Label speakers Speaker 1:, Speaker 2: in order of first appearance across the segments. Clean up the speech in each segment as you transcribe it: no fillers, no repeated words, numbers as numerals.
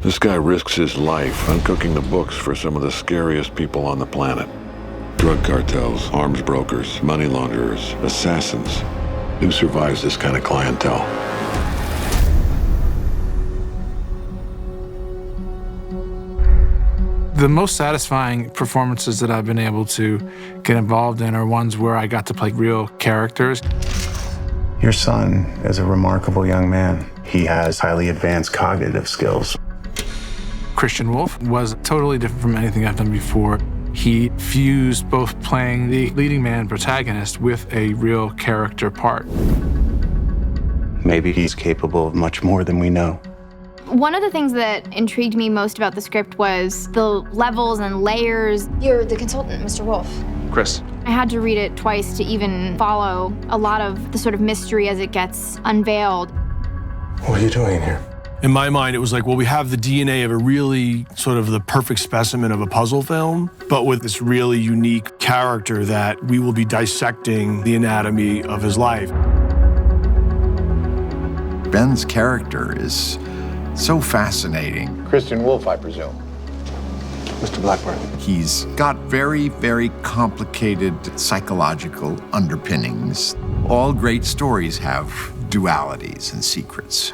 Speaker 1: This guy risks his life uncooking the books for some of the scariest people on the planet. Drug cartels, arms brokers, money launderers, assassins. Who survives this kind of clientele?
Speaker 2: The most satisfying performances that I've been able to get involved in are ones where I got to play real characters.
Speaker 3: Your son is a remarkable young man. He has highly advanced cognitive skills.
Speaker 2: Christian Wolff was totally different from anything I've done before. He fused both playing the leading man protagonist with a real character part.
Speaker 3: Maybe he's capable of much more than we know.
Speaker 4: One of the things that intrigued me most about the script was the levels and layers.
Speaker 5: You're the consultant, Mr. Wolff.
Speaker 6: Chris.
Speaker 4: I had to read it twice to even follow a lot of the sort of mystery as it gets unveiled.
Speaker 7: What are you doing here?
Speaker 6: In my mind, it was like, well, we have the DNA of a really sort of the perfect specimen of a puzzle film, but with this really unique character that we will be dissecting the anatomy of his life.
Speaker 8: Ben's character is so fascinating.
Speaker 7: Christian Wolff, I presume. Mr. Blackburn.
Speaker 8: He's got very, very complicated psychological underpinnings. All great stories have dualities and secrets.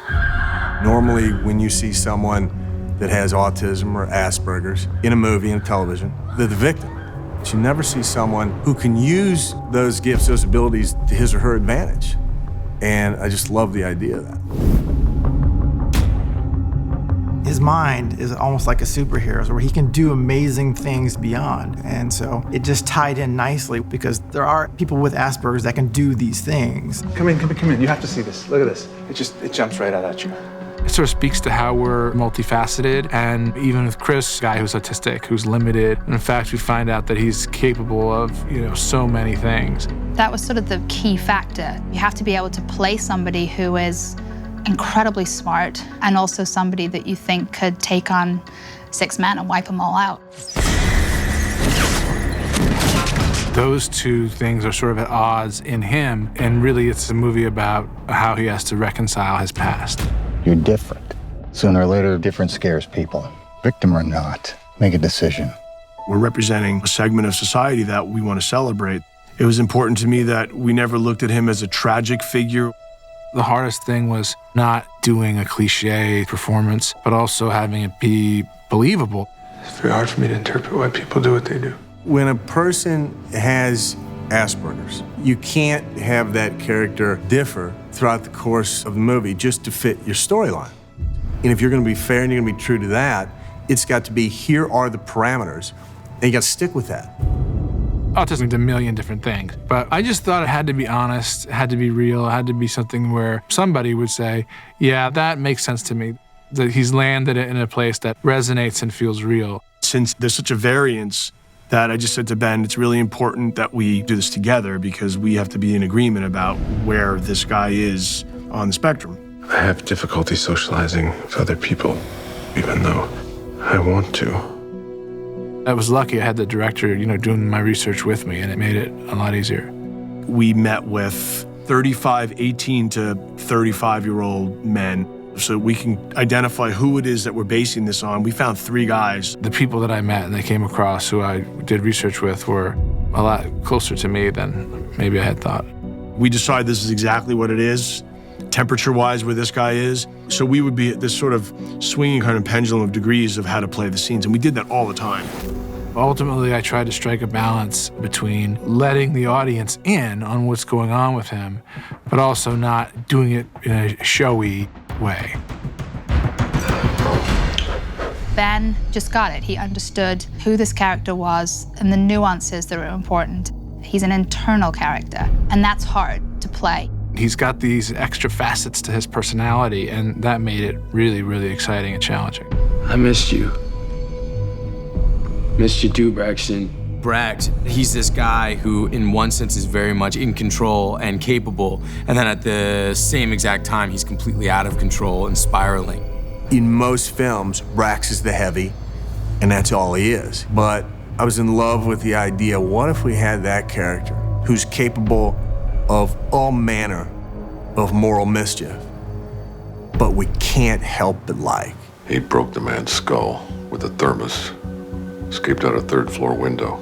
Speaker 9: Normally, when you see someone that has autism or Asperger's in a movie and television, they're the victim. But you never see someone who can use those gifts, those abilities to his or her advantage. And I just love the idea of that.
Speaker 10: His mind is almost like a superhero's, where he can do amazing things beyond. And so it just tied in nicely because there are people with Asperger's that can do these things.
Speaker 7: Come in. You have to see this. Look at this. It jumps right out at you.
Speaker 2: It sort of speaks to how we're multifaceted, and even with Chris, a guy who's autistic, who's limited, in fact, we find out that he's capable of, so many things.
Speaker 11: That was sort of the key factor. You have to be able to play somebody who is incredibly smart and also somebody that you think could take on 6 men and wipe them all out.
Speaker 2: Those two things are sort of at odds in him, and really it's a movie about how he has to reconcile his past.
Speaker 12: You're different. Sooner or later, different scares people. Victim or not, make a decision.
Speaker 6: We're representing a segment of society that we want to celebrate. It was important to me that we never looked at him as a tragic figure.
Speaker 2: The hardest thing was not doing a cliche performance, but also having it be believable.
Speaker 7: It's very hard for me to interpret why people do what they do.
Speaker 9: When a person has Asperger's, you can't have that character differ throughout the course of the movie just to fit your storyline. And if you're going to be fair and you're going to be true to that, it's got to be, here are the parameters, and you got to stick with that.
Speaker 2: Autism is a million different things, but I just thought it had to be honest, it had to be real, it had to be something where somebody would say, yeah, that makes sense to me, that he's landed it in a place that resonates and feels real.
Speaker 6: Since there's such a variance, that I just said to Ben, it's really important that we do this together because we have to be in agreement about where this guy is on the spectrum.
Speaker 7: I have difficulty socializing with other people, even though I want to.
Speaker 2: I was lucky I had the director, doing my research with me, and it made it a lot easier.
Speaker 6: We met with 35, 18 to 35-year-old men so we can identify who it is that we're basing this on. We found 3 guys.
Speaker 2: The people that I met and I came across who I did research with were a lot closer to me than maybe I had thought.
Speaker 6: We decided this is exactly what it is, temperature-wise where this guy is. So we would be at this sort of swinging kind of pendulum of degrees of how to play the scenes, and we did that all the time.
Speaker 2: Ultimately, I tried to strike a balance between letting the audience in on what's going on with him, but also not doing it in a showy way.
Speaker 11: Ben just got it. He understood who this character was and the nuances that were important. He's an internal character, and that's hard to play.
Speaker 2: He's got these extra facets to his personality, and that made it really, really exciting and challenging.
Speaker 13: I missed you. Missed you too, Braxton.
Speaker 14: Brax, he's this guy who in one sense is very much in control and capable, and then at the same exact time he's completely out of control and spiraling.
Speaker 9: In most films, Brax is the heavy, and that's all he is. But I was in love with the idea, what if we had that character who's capable of all manner of moral mischief, but we can't help but like?
Speaker 1: He broke the man's skull with a thermos, escaped out a third-floor window,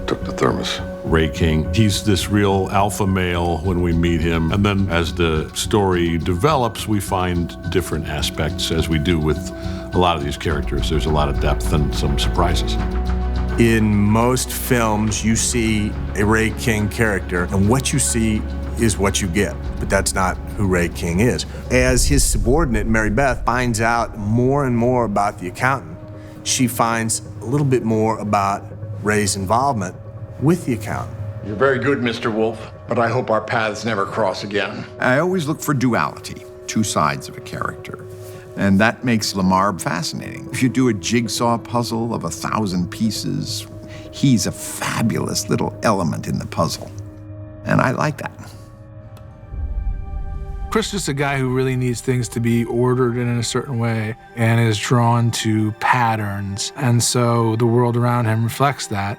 Speaker 1: took the thermos.
Speaker 5: Ray King, he's this real alpha male when we meet him. And then as the story develops, we find different aspects, as we do with a lot of these characters. There's a lot of depth and some surprises.
Speaker 9: In most films, you see a Ray King character, and what you see is what you get. But that's not who Ray King is. As his subordinate, Mary Beth, finds out more and more about the accountant, she finds a little bit more about Ray's involvement with the accountant.
Speaker 15: You're very good, Mr. Wolff, but I hope our paths never cross again.
Speaker 8: I always look for duality, two sides of a character. And that makes Lamar fascinating. If you do a jigsaw puzzle of 1,000 pieces, he's a fabulous little element in the puzzle. And I like that.
Speaker 2: Chris is a guy who really needs things to be ordered in a certain way and is drawn to patterns. And so the world around him reflects that.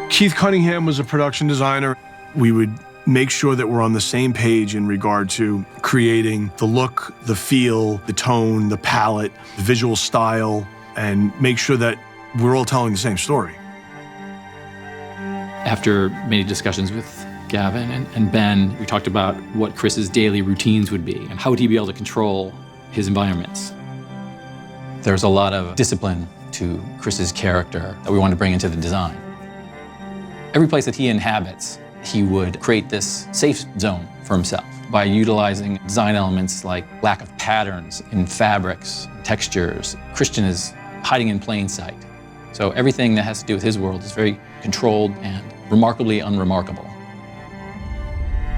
Speaker 6: Keith Cunningham was a production designer. We would make sure that we're on the same page in regard to creating the look, the feel, the tone, the palette, the visual style, and make sure that we're all telling the same story.
Speaker 16: After many discussions with Gavin and Ben, we talked about what Chris's daily routines would be and how would he be able to control his environments. There's a lot of discipline to Chris's character that we wanted to bring into the design. Every place that he inhabits, he would create this safe zone for himself by utilizing design elements like lack of patterns in fabrics, textures. Christian is hiding in plain sight. So everything that has to do with his world is very controlled and remarkably unremarkable.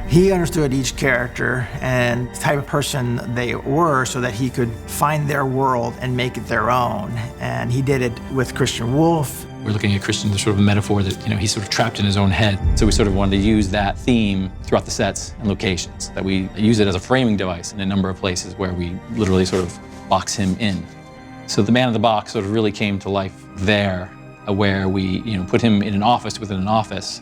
Speaker 10: He understood each character and the type of person they were so that he could find their world and make it their own. And he did it with Christian Wolff.
Speaker 16: We're looking at Christian as sort of a metaphor that, he's sort of trapped in his own head. So we sort of wanted to use that theme throughout the sets and locations, that we use it as a framing device in a number of places where we literally sort of box him in. So the man in the box sort of really came to life there, where we, put him in an office within an office.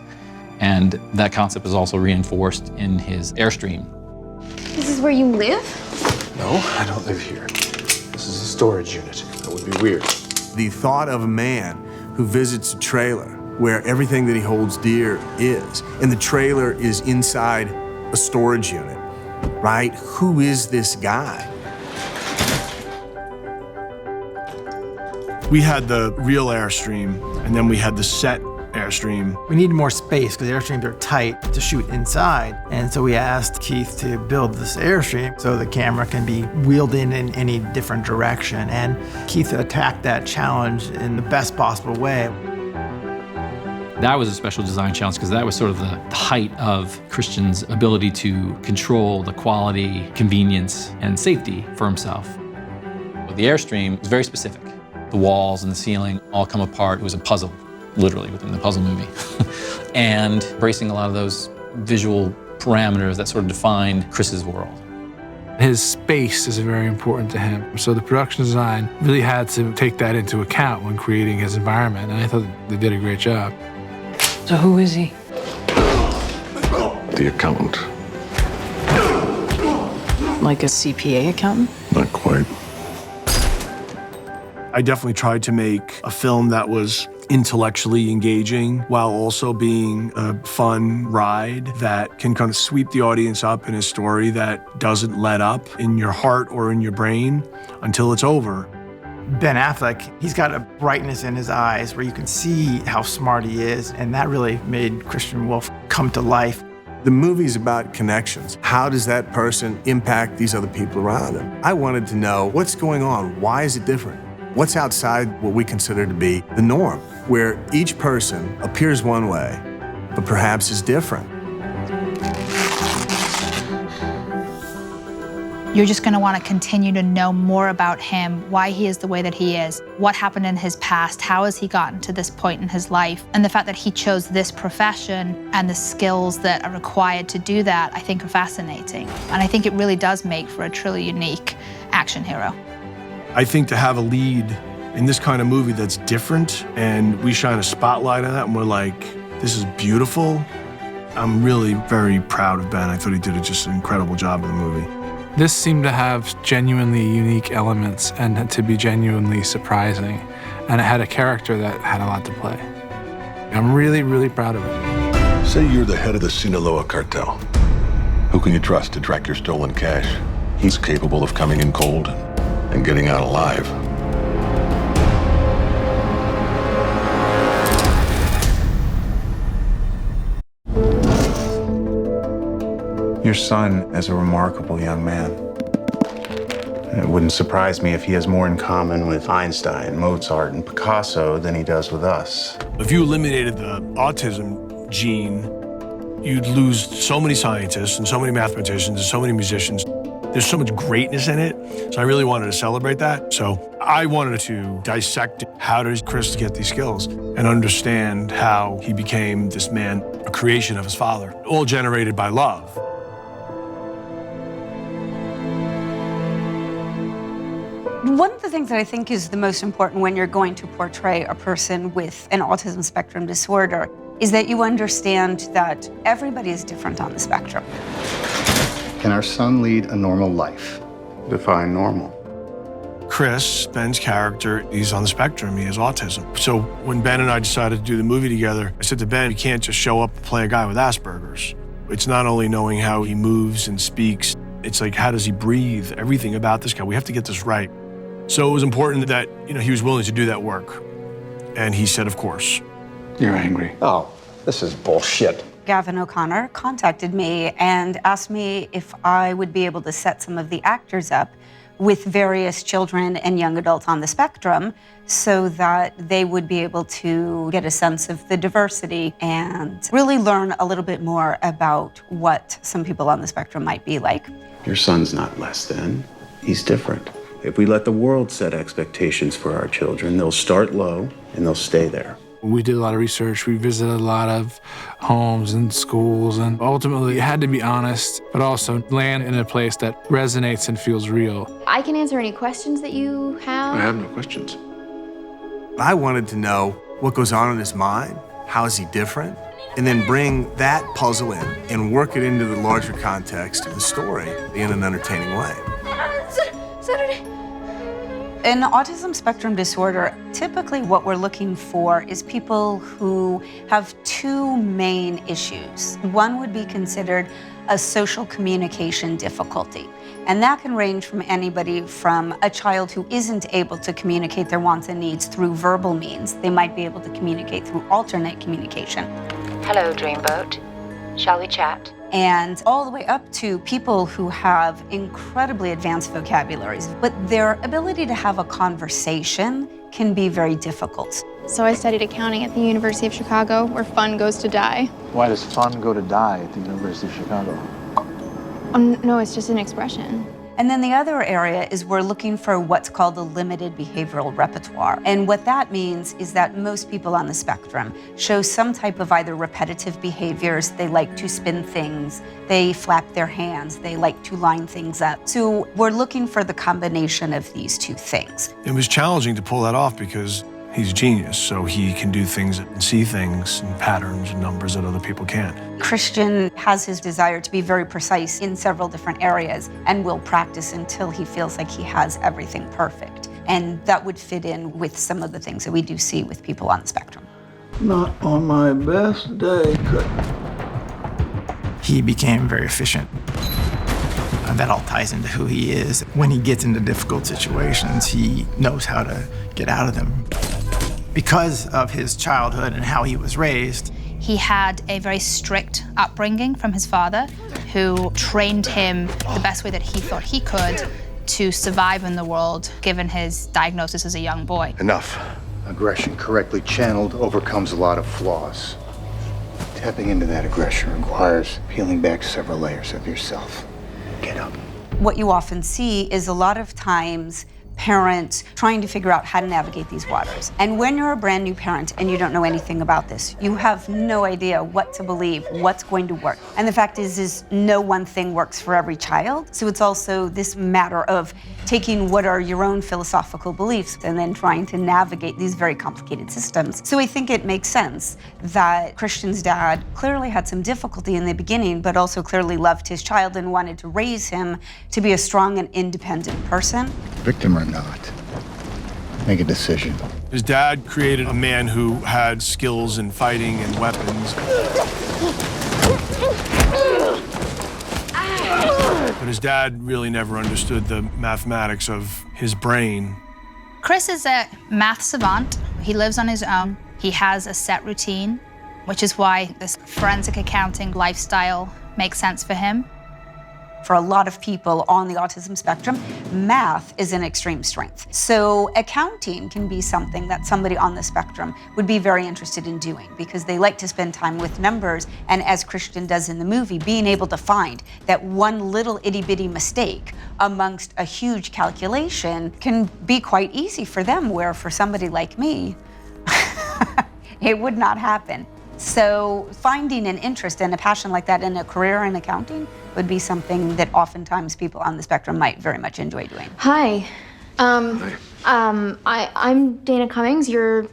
Speaker 16: And that concept is also reinforced in his Airstream.
Speaker 17: This is where you live?
Speaker 7: No, I don't live here. This is a storage unit. That would be weird.
Speaker 9: The thought of a man who visits a trailer where everything that he holds dear is, and the trailer is inside a storage unit, right? Who is this guy?
Speaker 6: We had the real Airstream, and then we had the set Airstream.
Speaker 10: We needed more space because the Airstreams are tight to shoot inside. And so we asked Keith to build this Airstream so the camera can be wheeled in any different direction. And Keith attacked that challenge in the best possible way.
Speaker 16: That was a special design challenge because that was sort of the height of Christian's ability to control the quality, convenience, and safety for himself. With the Airstream, it was very specific. The walls and the ceiling all come apart. It was a puzzle, literally, within the puzzle movie. And embracing a lot of those visual parameters that sort of defined Chris's world.
Speaker 2: His space is very important to him. So the production design really had to take that into account when creating his environment, and I thought they did a great job.
Speaker 17: So who is he?
Speaker 1: The accountant.
Speaker 17: Like a CPA accountant?
Speaker 1: Not quite.
Speaker 6: I definitely tried to make a film that was intellectually engaging while also being a fun ride that can kind of sweep the audience up in a story that doesn't let up in your heart or in your brain until it's over.
Speaker 10: Ben Affleck, he's got a brightness in his eyes where you can see how smart he is, and that really made Christian Wolff come to life.
Speaker 9: The movie's about connections. How does that person impact these other people around him? I wanted to know what's going on. Why is it different? What's outside what we consider to be the norm, where each person appears one way, but perhaps is different?
Speaker 11: You're just going to want to continue to know more about him, why he is the way that he is, what happened in his past, how has he gotten to this point in his life, and the fact that he chose this profession and the skills that are required to do that, I think are fascinating. And I think it really does make for a truly unique action hero.
Speaker 6: I think to have a lead in this kind of movie that's different and we shine a spotlight on that and we're like, this is beautiful, I'm really very proud of Ben. I thought he did just an incredible job in the movie.
Speaker 2: This seemed to have genuinely unique elements and to be genuinely surprising. And it had a character that had a lot to play. I'm really, really proud of it.
Speaker 1: Say you're the head of the Sinaloa cartel. Who can you trust to track your stolen cash? He's capable of coming in cold and getting out alive.
Speaker 3: Your son is a remarkable young man. It wouldn't surprise me if he has more in common with Einstein, Mozart, and Picasso than he does with us.
Speaker 6: If you eliminated the autism gene, you'd lose so many scientists and so many mathematicians and so many musicians. There's so much greatness in it, so I really wanted to celebrate that. So I wanted to dissect how does Chris get these skills and understand how he became this man, a creation of his father, all generated by love.
Speaker 18: One of the things that I think is the most important when you're going to portray a person with an autism spectrum disorder is that you understand that everybody is different on the spectrum.
Speaker 12: Can our son lead a normal life?
Speaker 3: Define normal.
Speaker 6: Chris, Ben's character, he's on the spectrum, he has autism. So when Ben and I decided to do the movie together, I said to Ben, you can't just show up and play a guy with Asperger's. It's not only knowing how he moves and speaks, it's like, how does he breathe? Everything about this guy, we have to get this right. So it was important that, he was willing to do that work. And he said, of course.
Speaker 12: You're angry. Oh, this is bullshit.
Speaker 18: Gavin O'Connor contacted me and asked me if I would be able to set some of the actors up with various children and young adults on the spectrum so that they would be able to get a sense of the diversity and really learn a little bit more about what some people on the spectrum might be like.
Speaker 3: Your son's not less than. He's different. If we let the world set expectations for our children, they'll start low and they'll stay there.
Speaker 2: We did a lot of research. We visited a lot of homes and schools, and ultimately it had to be honest, but also land in a place that resonates and feels real.
Speaker 4: I can answer any questions that you have.
Speaker 7: I have no questions.
Speaker 9: I wanted to know what goes on in his mind, how is he different, and then bring that puzzle in and work it into the larger context of the story in an entertaining way.
Speaker 18: Saturday. In autism spectrum disorder, typically what we're looking for is people who have two main issues. One would be considered a social communication difficulty. And that can range from anybody from a child who isn't able to communicate their wants and needs through verbal means. They might be able to communicate through alternate communication.
Speaker 19: Hello, Dreamboat. Shall we chat?
Speaker 18: And all the way up to people who have incredibly advanced vocabularies, but their ability to have a conversation can be very difficult.
Speaker 4: So I studied accounting at the University of Chicago, where fun goes to die.
Speaker 12: Why does fun go to die at the University of Chicago?
Speaker 4: No, it's just an expression.
Speaker 18: And then the other area is we're looking for what's called a limited behavioral repertoire. And what that means is that most people on the spectrum show some type of either repetitive behaviors, they like to spin things, they flap their hands, they like to line things up. So we're looking for the combination of these two things.
Speaker 6: It was challenging to pull that off because he's a genius, so he can do things and see things and patterns and numbers that other people can't.
Speaker 18: Christian has his desire to be very precise in several different areas and will practice until he feels like he has everything perfect. And that would fit in with some of the things that we do see with people on the spectrum.
Speaker 20: Not on my best day,
Speaker 10: He became very efficient. That all ties into who he is. When he gets into difficult situations, he knows how to get out of them. Because of his childhood and how he was raised,
Speaker 11: he had a very strict upbringing from his father, who trained him the best way that he thought he could to survive in the world, given his diagnosis as a young boy.
Speaker 12: Enough. Aggression correctly channeled overcomes a lot of flaws. Tapping into that aggression requires peeling back several layers of yourself. Get up.
Speaker 18: What you often see is a lot of times parent trying to figure out how to navigate these waters. And when you're a brand new parent and you don't know anything about this, you have no idea what to believe, what's going to work. And the fact is no one thing works for every child. So it's also this matter of taking what are your own philosophical beliefs and then trying to navigate these very complicated systems. So I think it makes sense that Christian's dad clearly had some difficulty in the beginning, but also clearly loved his child and wanted to raise him to be a strong and independent person.
Speaker 12: Victim or not, make a decision.
Speaker 6: His dad created a man who had skills in fighting and weapons. But his dad really never understood the mathematics of his brain.
Speaker 11: Chris is a math savant. He lives on his own. He has a set routine, which is why this forensic accounting lifestyle makes sense for him.
Speaker 18: For a lot of people on the autism spectrum, math is an extreme strength. So accounting can be something that somebody on the spectrum would be very interested in doing because they like to spend time with numbers, and as Christian does in the movie, being able to find that one little itty-bitty mistake amongst a huge calculation can be quite easy for them, where for somebody like me, it would not happen. So finding an interest and a passion like that in a career in accounting would be something that oftentimes people on the spectrum might very much enjoy doing.
Speaker 4: Hi. I'm Dana Cummings. You're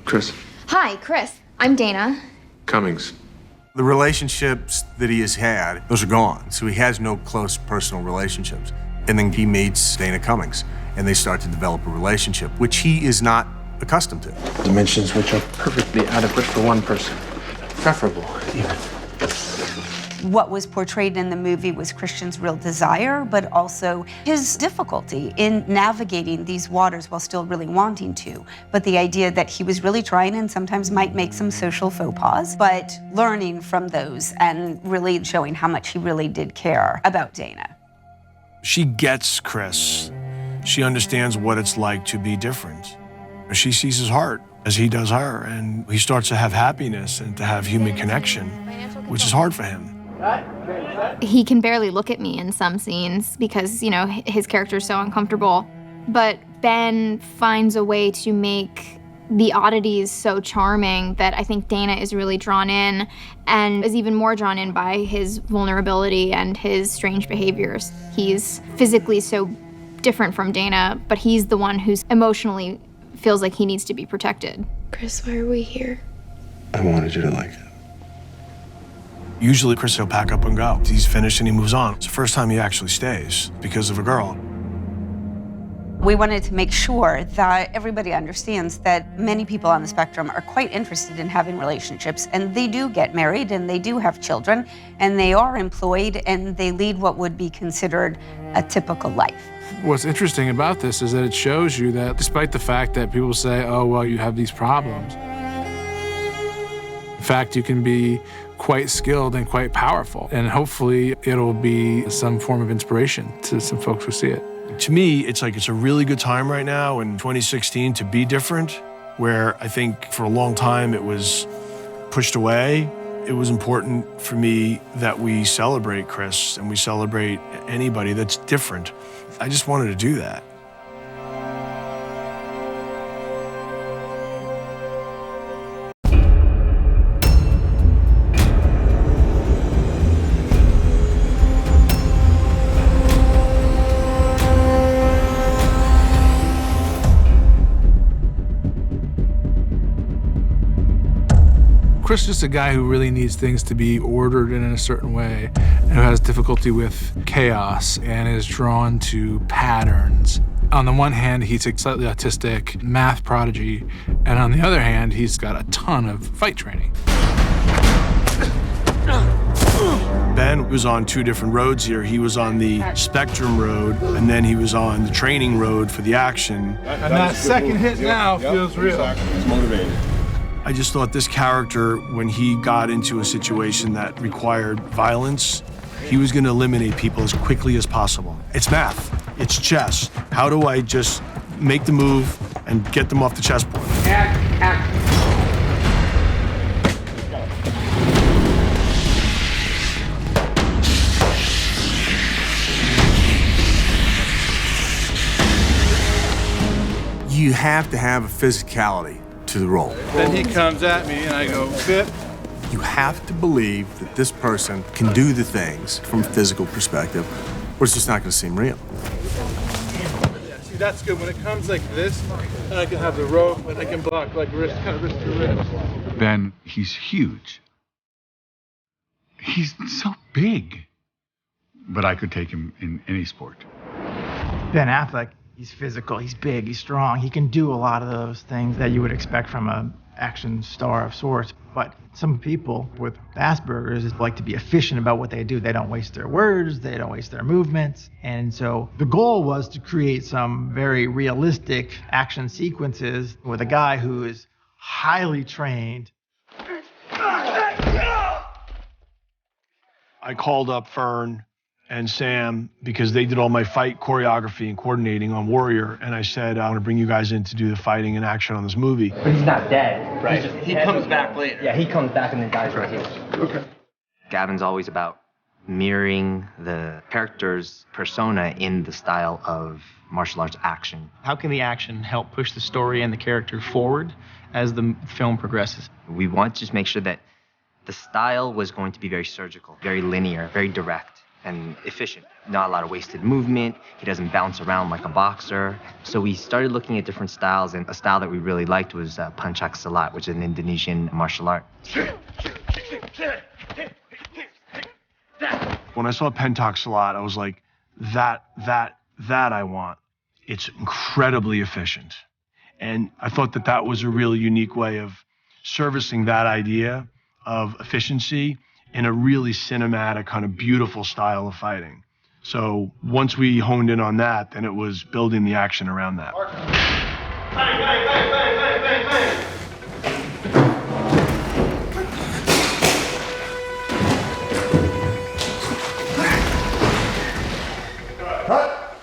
Speaker 7: Chris.
Speaker 4: Hi, Chris. I'm Dana.
Speaker 7: Cummings.
Speaker 9: The relationships that he has had, those are gone. So he has no close personal relationships. And then he meets Dana Cummings, and they start to develop a relationship, which he is not accustomed to.
Speaker 7: Dimensions which are perfectly adequate for one person. Preferable, even.
Speaker 18: What was portrayed in the movie was Christian's real desire, but also his difficulty in navigating these waters while still really wanting to. But the idea that he was really trying and sometimes might make some social faux pas, but learning from those and really showing how much he really did care about Dana.
Speaker 6: She gets Chris. She understands what it's like to be different. She sees his heart as he does her, and he starts to have happiness and to have human connection, which is hard for him.
Speaker 4: He can barely look at me in some scenes because, you know, his character is so uncomfortable. But Ben finds a way to make the oddities so charming that I think Dana is really drawn in and is even more drawn in by his vulnerability and his strange behaviors. He's physically so different from Dana, but he's the one who's emotionally feels like he needs to be protected.
Speaker 17: Chris, why are we here?
Speaker 7: I wanted you to like it.
Speaker 6: Usually Chris will pack up and go. He's finished and he moves on. It's the first time he actually stays because of a girl.
Speaker 18: We wanted to make sure that everybody understands that many people on the spectrum are quite interested in having relationships, and they do get married and they do have children and they are employed and they lead what would be considered a typical life.
Speaker 2: What's interesting about this is that it shows you that despite the fact that people say, oh, well, you have these problems, in fact, you can be quite skilled and quite powerful. And hopefully it'll be some form of inspiration to some folks who see it.
Speaker 6: To me, it's like it's a really good time right now in 2016 to be different, where I think for a long time it was pushed away. It was important for me that we celebrate Chris and we celebrate anybody that's different. I just wanted to do that.
Speaker 2: Chris is just a guy who really needs things to be ordered in a certain way and who has difficulty with chaos and is drawn to patterns. On the one hand, he's a slightly autistic math prodigy, and on the other hand, he's got a ton of fight training.
Speaker 6: Ben was on two different roads here. He was on the spectrum road, and then he was on the training road for the action.
Speaker 2: And that second hit now feels real.
Speaker 6: He's motivated. I just thought this character, when he got into a situation that required violence, he was going to eliminate people as quickly as possible. It's math. It's chess. How do I just make the move and get them off the chessboard?
Speaker 9: You have to have a physicality to the role.
Speaker 21: Then he comes at me and I go, bip.
Speaker 9: You have to believe that this person can do the things from a physical perspective, or it's just not going to seem real.
Speaker 21: See, that's good. When it comes like this, and I can have the rope and I can block like wrist, kind of wrist to wrist.
Speaker 22: Ben, he's huge. He's so big. But I could take him in any sport.
Speaker 10: Ben Affleck, he's physical, he's big, he's strong. He can do a lot of those things that you would expect from an action star of sorts. But some people with Asperger's like to be efficient about what they do. They don't waste their words, they don't waste their movements. And so the goal was to create some very realistic action sequences with a guy who is highly trained.
Speaker 6: I called up Fern and Sam because they did all my fight choreography and coordinating on Warrior, and I said, I want to bring you guys in to do the fighting and action on this movie.
Speaker 23: But he's not dead, right?
Speaker 21: He comes back later.
Speaker 23: Yeah, he comes back and then dies right here.
Speaker 21: Okay.
Speaker 23: Gavin's always about mirroring the character's persona in the style of martial arts action.
Speaker 24: How can the action help push the story and the character forward as the film progresses?
Speaker 23: We want to just make sure that the style was going to be very surgical, very linear, very direct and efficient. Not a lot of wasted movement. He doesn't bounce around like a boxer. So we started looking at different styles, and a style that we really liked was Pencak Silat, which is an Indonesian martial art.
Speaker 6: When I saw Pencak Silat, I was like, that I want. It's incredibly efficient. And I thought that that was a really unique way of servicing that idea of efficiency in a really cinematic, kind of beautiful style of fighting. So once we honed in on that, then it was building the action around that.
Speaker 21: Bang, bang, bang, bang, bang, bang, bang.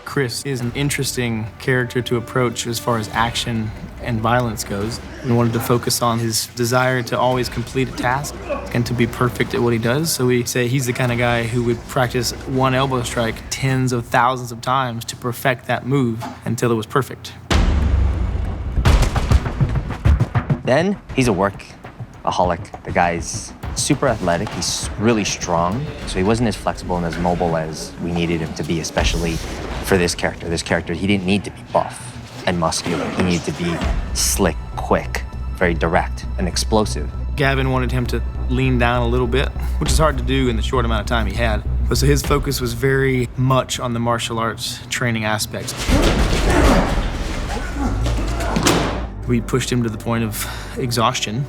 Speaker 24: Chris is an interesting character to approach as far as action and violence goes. We wanted to focus on his desire to always complete a task and to be perfect at what he does. So we say he's the kind of guy who would practice one elbow strike tens of thousands of times to perfect that move until it was perfect.
Speaker 23: Then he's a workaholic. The guy's super athletic. He's really strong. So he wasn't as flexible and as mobile as we needed him to be, especially for this character. This character, he didn't need to be buff and muscular. He needed to be slick, quick, very direct, and explosive.
Speaker 24: Gavin wanted him to lean down a little bit, which is hard to do in the short amount of time he had. But so his focus was very much on the martial arts training aspects. We pushed him to the point of exhaustion.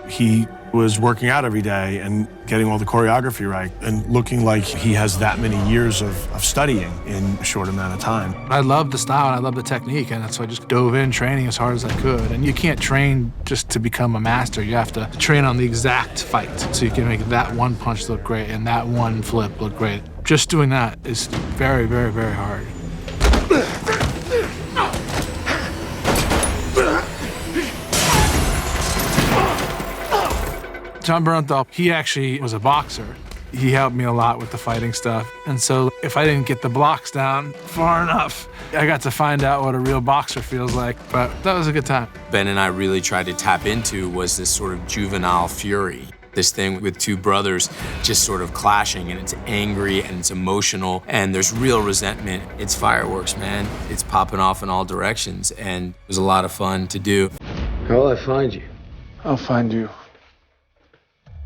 Speaker 6: He was working out every day and getting all the choreography right and looking like he has that many years of studying in a short amount of time.
Speaker 2: I love the style and I love the technique, and so I just dove in training as hard as I could. And you can't train just to become a master. You have to train on the exact fight so you can make that one punch look great and that one flip look great. Just doing that is very, very, very hard. John Bernthal, he actually was a boxer. He helped me a lot with the fighting stuff. And so if I didn't get the blocks down far enough, I got to find out what a real boxer feels like. But that was a good time.
Speaker 14: Ben and I really tried to tap into was this sort of juvenile fury. This thing with two brothers just sort of clashing, and it's angry and it's emotional and there's real resentment. It's fireworks, man. It's popping off in all directions, and it was a lot of fun to do.
Speaker 13: How will I find you?
Speaker 7: I'll find you.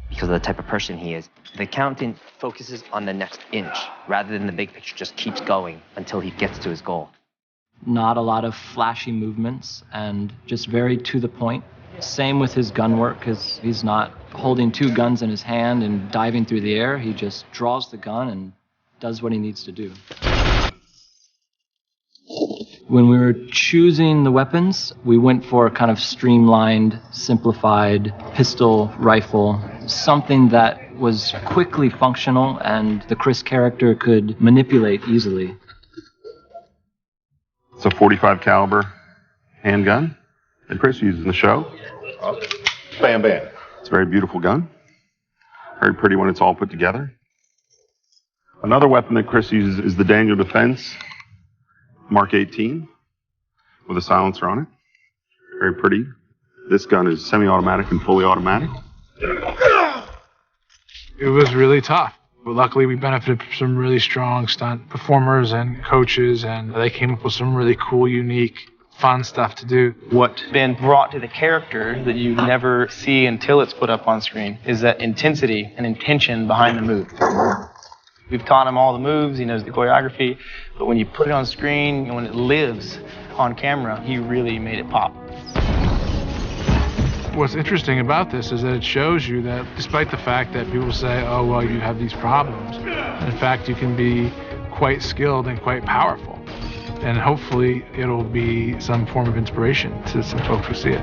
Speaker 23: Because of the type of person he is, the accountant focuses on the next inch rather than the big picture, just keeps going until he gets to his goal.
Speaker 16: Not a lot of flashy movements and just very to the point. Same with his gun work, because he's not holding two guns in his hand and diving through the air. He just draws the gun and does what he needs to do. When we were choosing the weapons, we went for a kind of streamlined, simplified pistol, rifle, something that was quickly functional and the Chris character could manipulate easily.
Speaker 25: It's a .45 caliber handgun that Chris uses in the show. Bam, bam. It's a very beautiful gun. Very pretty when it's all put together. Another weapon that Chris uses is the Daniel Defense Mark 18, with a silencer on it. Very pretty. This gun is semi-automatic and fully automatic.
Speaker 2: It was really tough. But luckily, we benefited from some really strong stunt performers and coaches, and they came up with some really cool, unique, fun stuff to do.
Speaker 24: What Ben brought to the character that you never see until it's put up on screen is that intensity and intention behind the move. We've taught him all the moves, he knows the choreography, but when you put it on screen and when it lives on camera, he really made it pop.
Speaker 2: What's interesting about this is that it shows you that despite the fact that people say, oh, well, you have these problems, in fact, you can be quite skilled and quite powerful. And hopefully it'll be some form of inspiration to some folks who see it.